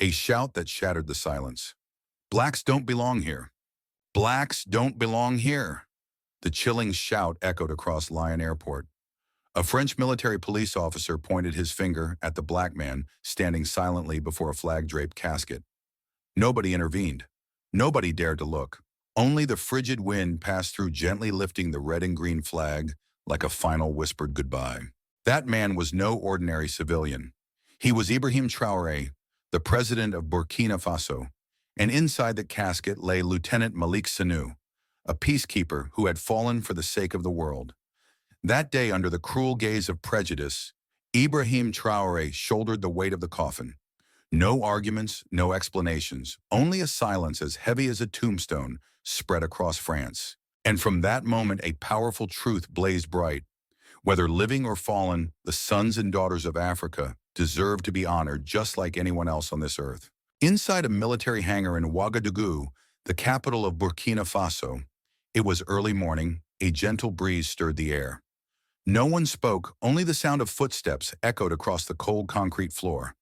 A shout that shattered the silence. Blacks don't belong here. Blacks don't belong here. The chilling shout echoed across Lyon Airport. A French military police officer pointed his finger at the black man standing silently before a flag-draped casket. Nobody intervened. Nobody dared to look. Only the frigid wind passed through, gently lifting the red and green flag like a final whispered goodbye. That man was no ordinary civilian. He was Ibrahim Traoré, the president of Burkina Faso, and inside the casket lay Lieutenant Malik Sanu, a peacekeeper who had fallen for the sake of the world. That day, under the cruel gaze of prejudice, Ibrahim Traoré shouldered the weight of the coffin. No arguments, no explanations, only a silence as heavy as a tombstone spread across France. And from that moment, a powerful truth blazed bright. Whether living or fallen, the sons and daughters of Africa deserve to be honored just like anyone else on this earth. Inside a military hangar in Ouagadougou, the capital of Burkina Faso, it was early morning. A gentle breeze stirred the air. No one spoke, only the sound of footsteps echoed across the cold concrete floor.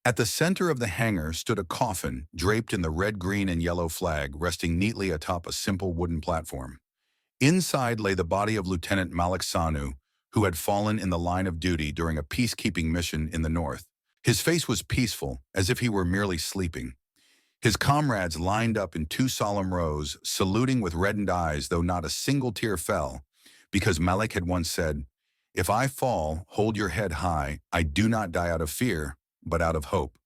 At the center of the hangar stood a coffin draped in the red, green, and yellow flag, resting neatly atop a simple wooden platform. Inside lay the body of Lieutenant Malik Sanu, who had fallen in the line of duty during a peacekeeping mission in the north. His face was peaceful, as if he were merely sleeping. His comrades lined up in two solemn rows, saluting with reddened eyes, though not a single tear fell, because Malik had once said, "If I fall, hold your head high. I do not die out of fear, but out of hope."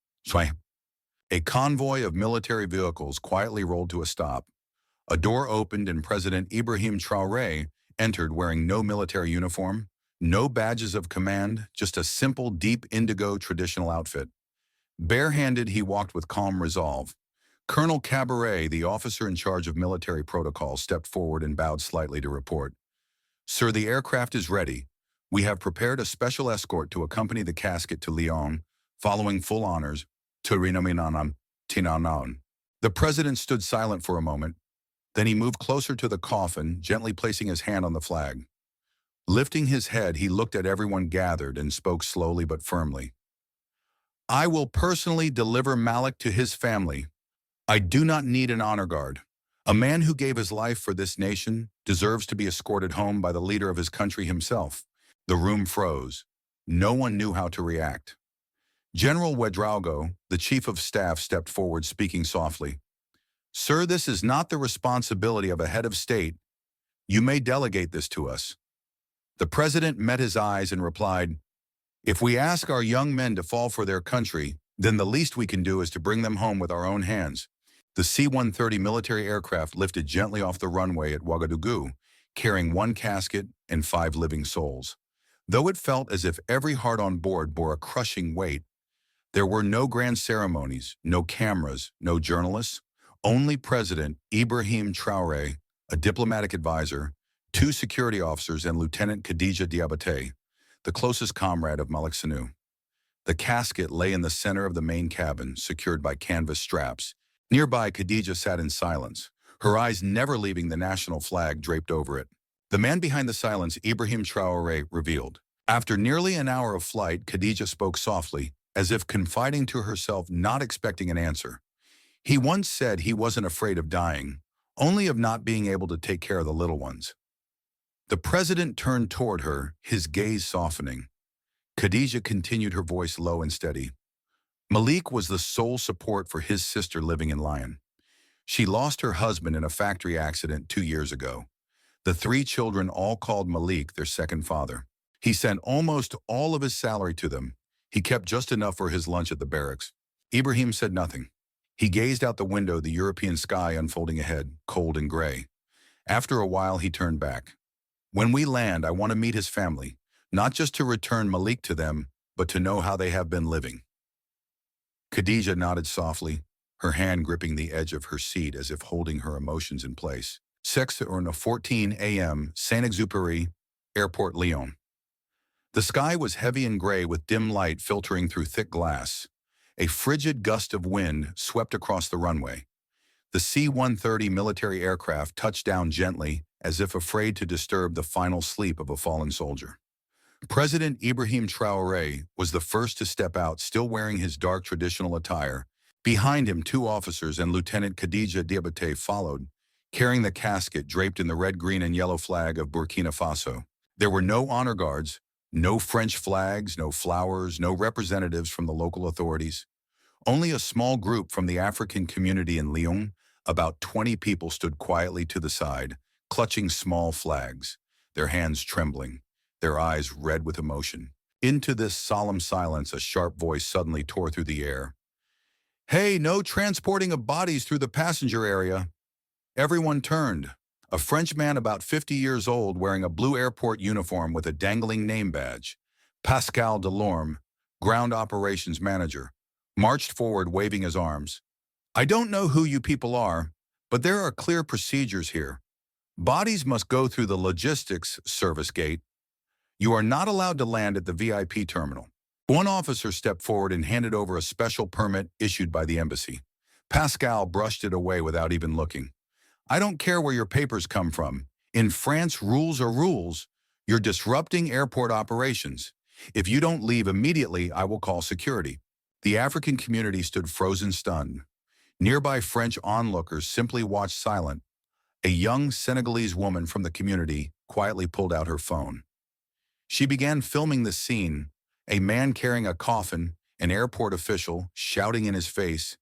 A convoy of military vehicles quietly rolled to a stop. A door opened and President Ibrahim Traoré entered, wearing no military uniform, no badges of command, just a simple, deep indigo traditional outfit. Barehanded, he walked with calm resolve. Colonel Cabaret, the officer in charge of military protocol, stepped forward and bowed slightly to report. "Sir, the aircraft is ready. We have prepared a special escort to accompany the casket to Lyon, following full honors, to Renominanam Tinanan." The president stood silent for a moment. Then he moved closer to the coffin, gently placing his hand on the flag. Lifting his head, he looked at everyone gathered and spoke slowly but firmly. "I will personally deliver Malik to his family. I do not need an honor guard. A man who gave his life for this nation deserves to be escorted home by the leader of his country himself." The room froze. No one knew how to react. General Ouedraogo, the chief of staff, stepped forward, speaking softly. "Sir, this is not the responsibility of a head of state. You may delegate this to us." The president met his eyes and replied, "If we ask our young men to fall for their country, then the least we can do is to bring them home with our own hands." The C-130 military aircraft lifted gently off the runway at Ouagadougou, carrying one casket and 5 living souls. Though it felt as if every heart on board bore a crushing weight, there were no grand ceremonies, no cameras, no journalists, only President Ibrahim Traoré, a diplomatic advisor, 2 security officers, and Lieutenant Khadija Diabaté, the closest comrade of Malik Sanu. The casket lay in the center of the main cabin, secured by canvas straps. Nearby, Khadija sat in silence, her eyes never leaving the national flag draped over it. The man behind the silence, Ibrahim Traoré, revealed. After nearly an hour of flight, Khadija spoke softly, as if confiding to herself, not expecting an answer. He once said he wasn't afraid of dying, only of not being able to take care of the little ones. The president turned toward her, his gaze softening. Khadija continued, her voice low and steady. Malik was the sole support for his sister living in Lyon. She lost her husband in a factory accident 2 years ago. The 3 children all called Malik their second father. He sent almost all of his salary to them. He kept just enough for his lunch at the barracks. Ibrahim said nothing. He gazed out the window, the European sky unfolding ahead, cold and gray. After a while, he turned back. "When we land, I want to meet his family, not just to return Malik to them, but to know how they have been living." Khadija nodded softly, her hand gripping the edge of her seat as if holding her emotions in place. 6:14 a.m., Saint-Exupéry, Airport, Lyon. The sky was heavy and gray with dim light filtering through thick glass. A frigid gust of wind swept across the runway. The C-130 military aircraft touched down gently, as if afraid to disturb the final sleep of a fallen soldier. President Ibrahim Traoré was the first to step out, still wearing his dark traditional attire, Behind him, two officers and Lieutenant Khadija Diabate followed, carrying the casket draped in the red, green, and yellow flag of Burkina Faso. There were no honor guards, no French flags, no flowers, no representatives from the local authorities. Only a small group from the African community in Lyon, about 20 people, stood quietly to the side, clutching small flags, their hands trembling, their eyes red with emotion. Into this solemn silence, a sharp voice suddenly tore through the air. "Hey, no transporting of bodies through the passenger area." Everyone turned. A French man about 50 years old wearing a blue airport uniform with a dangling name badge, Pascal Delorme, ground operations manager, marched forward waving his arms. "I don't know who you people are, but there are clear procedures here. Bodies must go through the logistics service gate. You are not allowed to land at the VIP terminal." One officer stepped forward and handed over a special permit issued by the embassy. Pascal brushed it away without even looking. "I don't care where your papers come from. In France, rules are rules. You're disrupting airport operations. If you don't leave immediately, I will call security." The African community stood frozen, stunned. Nearby French onlookers simply watched silent. A young Senegalese woman from the community quietly pulled out her phone. She began filming the scene, a man carrying a coffin, an airport official shouting in his face,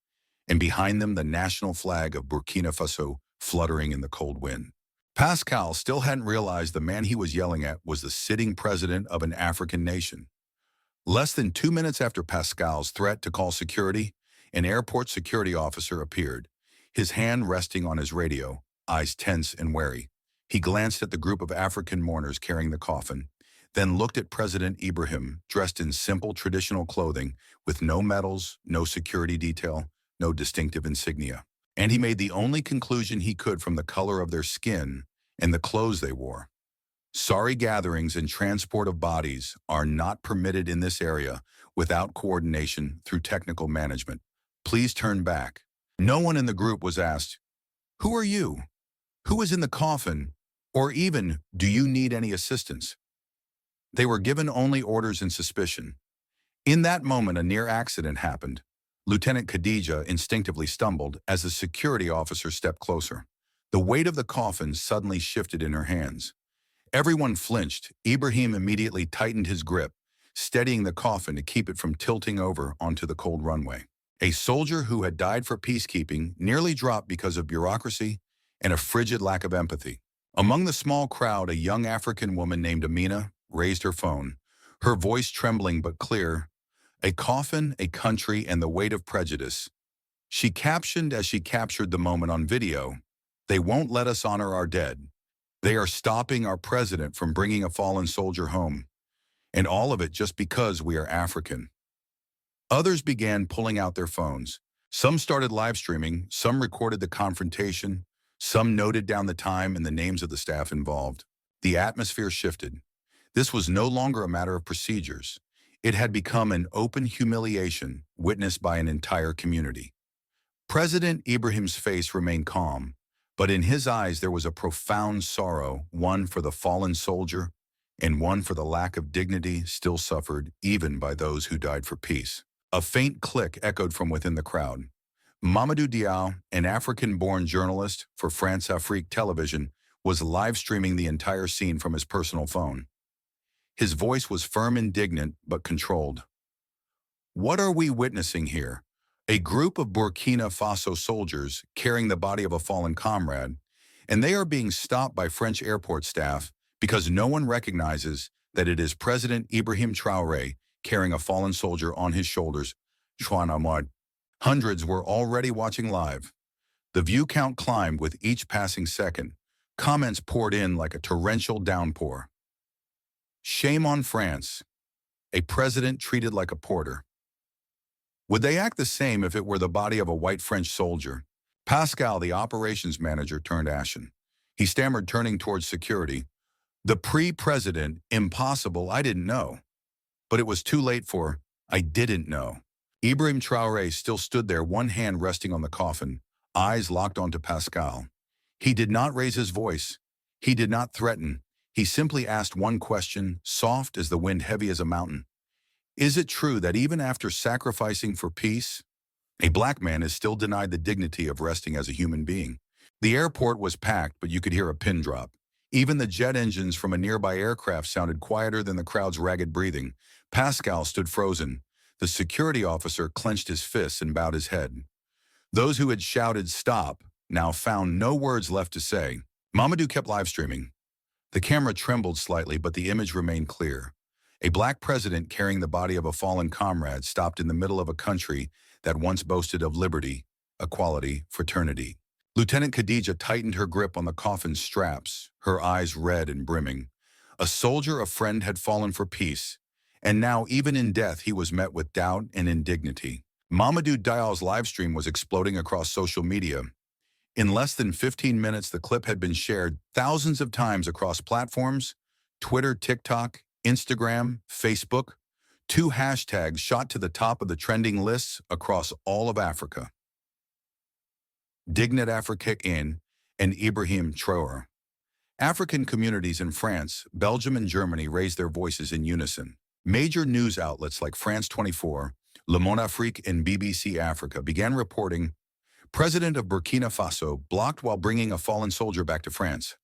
and behind them the national flag of Burkina Faso fluttering in the cold wind. Pascal still hadn't realized the man he was yelling at was the sitting president of an African nation. Less than 2 minutes after Pascal's threat to call security, an airport security officer appeared, his hand resting on his radio, eyes tense and wary. He glanced at the group of African mourners carrying the coffin, then looked at President Ibrahim, dressed in simple traditional clothing, with no medals, no security detail, no distinctive insignia. And he made the only conclusion he could from the color of their skin and the clothes they wore. "Sorry, gatherings and transport of bodies are not permitted in this area without coordination through technical management. Please turn back." No one in the group was asked, "Who are you? Who is in the coffin?" Or even, "Do you need any assistance?" They were given only orders and suspicion. In that moment, a near accident happened. Lieutenant Khadija instinctively stumbled as a security officer stepped closer. The weight of the coffin suddenly shifted in her hands. Everyone flinched. Ibrahim immediately tightened his grip, steadying the coffin to keep it from tilting over onto the cold runway. A soldier who had died for peacekeeping nearly dropped because of bureaucracy and a frigid lack of empathy. Among the small crowd, a young African woman named Amina raised her phone, her voice trembling but clear. "A coffin, a country, and the weight of prejudice." She captioned as she captured the moment on video, "They won't let us honor our dead. They are stopping our president from bringing a fallen soldier home. And all of it just because we are African." Others began pulling out their phones. Some started live streaming, some recorded the confrontation, some noted down the time and the names of the staff involved. The atmosphere shifted. This was no longer a matter of procedures. It had become an open humiliation witnessed by an entire community. President Ibrahim's face remained calm, but in his eyes there was a profound sorrow, one for the fallen soldier and one for the lack of dignity still suffered even by those who died for peace. A faint click echoed from within the crowd. Mamadou Diaw, an African-born journalist for France Afrique Television, was live streaming the entire scene from his personal phone. His voice was firm, indignant, but controlled. "What are we witnessing here? A group of Burkina Faso soldiers carrying the body of a fallen comrade, and they are being stopped by French airport staff because no one recognizes that it is President Ibrahim Traoré carrying a fallen soldier on his shoulders." Hundreds were already watching live. The view count climbed with each passing second. Comments poured in like a torrential downpour. "Shame on France. A president treated like a porter." Would they act the same if it were the body of a white French soldier? Pascal, the operations manager, turned ashen. He stammered, turning towards security. "The pre-president, impossible, I didn't know." But it was too late for, "I didn't know." Ibrahim Traoré still stood there, one hand resting on the coffin, eyes locked onto Pascal. He did not raise his voice. He did not threaten. He simply asked one question, soft as the wind, heavy as a mountain. "Is it true that even after sacrificing for peace, A black man is still denied the dignity of resting as a human being. The airport was packed, but you could hear a pin drop. Even the jet engines from a nearby aircraft sounded quieter than the crowd's ragged breathing. Pascal stood frozen. The security officer clenched his fists and bowed his head. Those who had shouted "stop" now found no words left to say. Mamadou kept live streaming. The camera trembled slightly, but the image remained clear. A black president carrying the body of a fallen comrade stopped in the middle of a country that once boasted of liberty, equality, fraternity. Lieutenant Khadija tightened her grip on the coffin's straps, her eyes red and brimming. A soldier, a friend, had fallen for peace, and now, even in death, he was met with doubt and indignity. Mamadou Dial's livestream was exploding across social media. In less than 15 minutes, the clip had been shared thousands of times across platforms: Twitter, TikTok, Instagram, Facebook. 2 hashtags shot to the top of the trending lists across all of Africa: Dignit Africain and Ibrahim Traore. African communities in France, Belgium, and Germany raised their voices in unison. Major news outlets like France 24, Le Monde Afrique, and BBC Africa began reporting President of Burkina Faso blocked while bringing a fallen soldier back to France.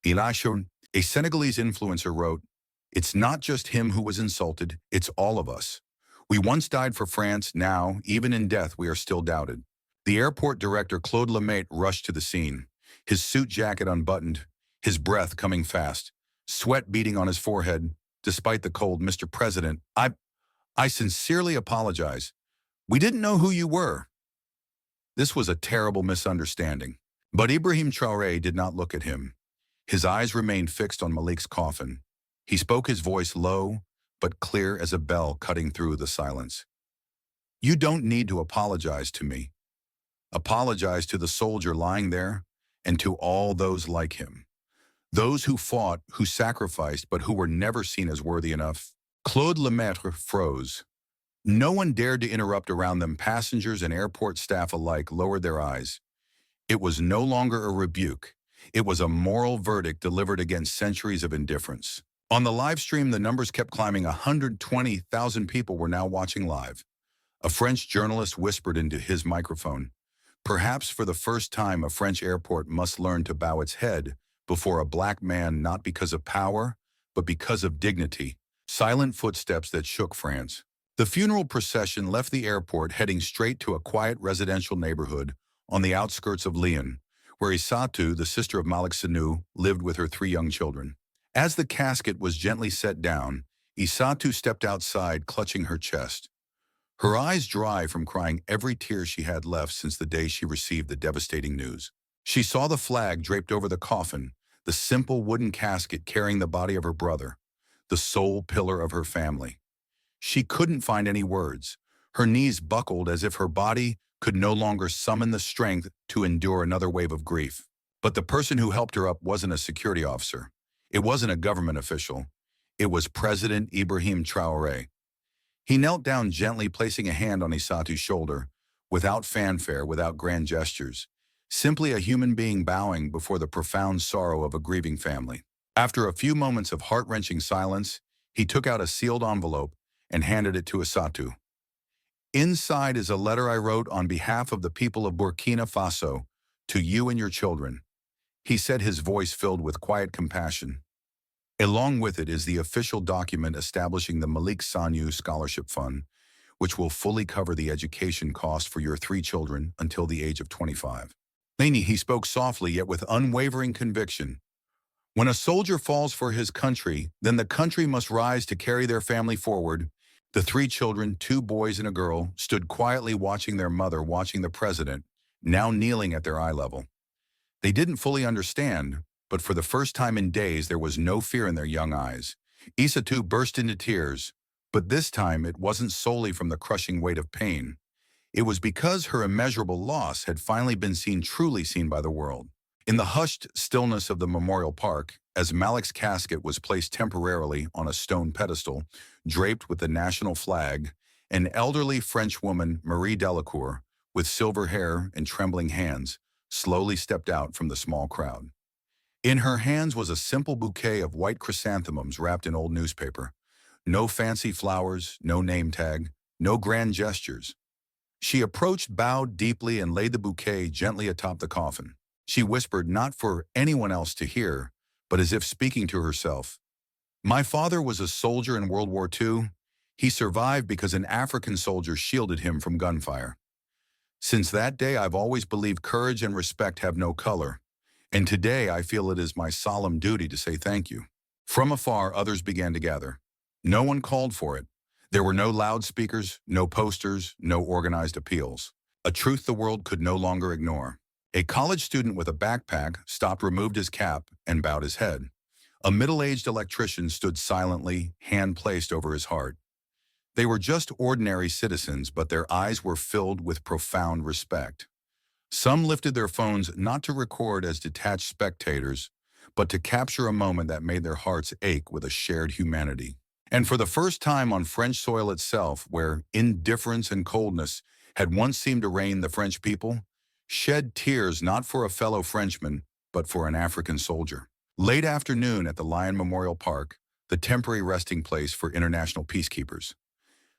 Ibrahim, a Senegalese influencer, wrote, "It's not just him who was insulted, it's all of us. We once died for France, now, even in death, we are still doubted." The airport director, Claude Lemaitre, rushed to the scene, his suit jacket unbuttoned, his breath coming fast, sweat beading on his forehead. Despite the cold, "Mr. President, I sincerely apologize. We didn't know who you were." This was a terrible misunderstanding. But Ibrahim Traoré did not look at him. His eyes remained fixed on Malik's coffin. He spoke, his voice low, but clear as a bell cutting through the silence. "You don't need to apologize to me. Apologize to the soldier lying there and to all those like him. Those who fought, who sacrificed, but who were never seen as worthy enough." Claude Lemaitre froze. No one dared to interrupt around them. Passengers and airport staff alike lowered their eyes. It was no longer a rebuke. It was a moral verdict delivered against centuries of indifference. On the live stream, the numbers kept climbing. 120,000 people were now watching live. A French journalist whispered into his microphone, "Perhaps for the first time, a French airport must learn to bow its head before a black man, not because of power, but because of dignity." Silent footsteps that shook France. The funeral procession left the airport, heading straight to a quiet residential neighborhood on the outskirts of Lyon, where Isatou, the sister of Malik Sanu, lived with her 3 young children. As the casket was gently set down, Isatou stepped outside, clutching her chest. Her eyes dry from crying every tear she had left since the day she received the devastating news. She saw the flag draped over the coffin, the simple wooden casket carrying the body of her brother, the sole pillar of her family. She couldn't find any words. Her knees buckled as if her body could no longer summon the strength to endure another wave of grief. But the person who helped her up wasn't a security officer. It wasn't a government official. It was President Ibrahim Traoré. He knelt down gently, placing a hand on Isatou's shoulder, without fanfare, without grand gestures. Simply a human being bowing before the profound sorrow of a grieving family. After a few moments of heart-wrenching silence, he took out a sealed envelope and handed it to Isatou. "Inside is a letter I wrote on behalf of the people of Burkina Faso, to you and your children," he said, his voice filled with quiet compassion. "Along with it is the official document establishing the Malik Sanu Scholarship Fund, which will fully cover the education costs for your 3 children until the age of 25. Leni," he spoke softly yet with unwavering conviction, "when a soldier falls for his country, then the country must rise to carry their family forward." The 3 children, 2 boys and a girl, stood quietly watching their mother, watching the president, now kneeling at their eye level. They didn't fully understand, but for the first time in days there was no fear in their young eyes. Isatou burst into tears, but this time it wasn't solely from the crushing weight of pain. It was because her immeasurable loss had finally been seen, truly seen by the world. In the hushed stillness of the memorial park, as Malik's casket was placed temporarily on a stone pedestal, draped with the national flag, an elderly French woman, Marie Delacour, with silver hair and trembling hands, slowly stepped out from the small crowd. In her hands was a simple bouquet of white chrysanthemums wrapped in old newspaper. No fancy flowers, no name tag, no grand gestures. She approached, bowed deeply, and laid the bouquet gently atop the coffin. She whispered, not for anyone else to hear, but as if speaking to herself, "My father was a soldier in World War II. He survived because an African soldier shielded him from gunfire. Since that day, I've always believed courage and respect have no color, and today I feel it is my solemn duty to say thank you." From afar, others began to gather. No one called for it. There were no loudspeakers, no posters, no organized appeals. A truth the world could no longer ignore. A college student with a backpack stopped, removed his cap, and bowed his head. A middle-aged electrician stood silently, hand placed over his heart. They were just ordinary citizens, but their eyes were filled with profound respect. Some lifted their phones not to record as detached spectators, but to capture a moment that made their hearts ache with a shared humanity. And for the first time on French soil itself, where indifference and coldness had once seemed to reign, the French people shed tears not for a fellow Frenchman, but for an African soldier. Late afternoon at the Lyon Memorial Park, the temporary resting place for international peacekeepers.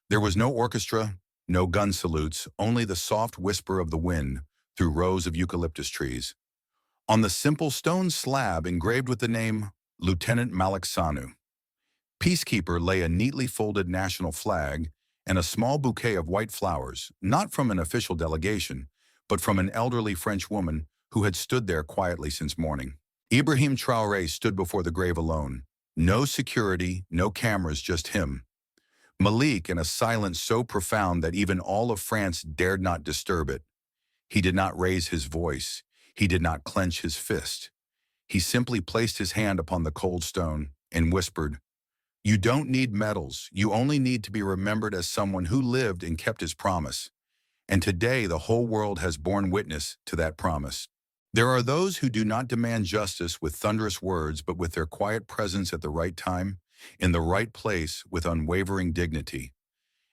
There was no orchestra, no gun salutes, only the soft whisper of the wind through rows of eucalyptus trees. On the simple stone slab engraved with the name Lieutenant Malik Sanu, peacekeeper, lay a neatly folded national flag and a small bouquet of white flowers, not from an official delegation, but from an elderly French woman who had stood there quietly since morning. Ibrahim Traoré stood before the grave alone. No security, no cameras, just him. Malik, in a silence so profound that even all of France dared not disturb it. He did not raise his voice. He did not clench his fist. He simply placed his hand upon the cold stone and whispered, "You don't need medals. You only need to be remembered as someone who lived and kept his promise." And today the whole world has borne witness to that promise. There are those who do not demand justice with thunderous words, but with their quiet presence at the right time, in the right place, with unwavering dignity.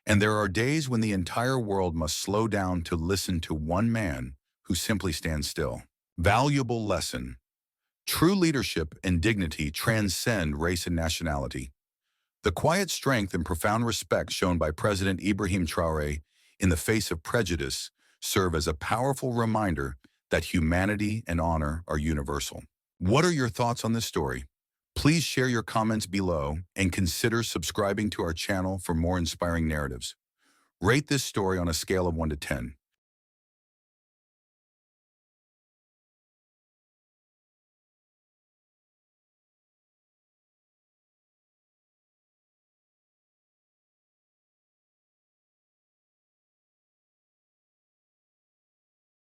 And there are days when the entire world must slow down to listen to one man who simply stands still. Valuable lesson. True leadership and dignity transcend race and nationality. The quiet strength and profound respect shown by President Ibrahim Traoré in the face of prejudice serve as a powerful reminder that humanity and honor are universal. What are your thoughts on this story? Please share your comments below and consider subscribing to our channel for more inspiring narratives. Rate this story on a scale of 1 to 10.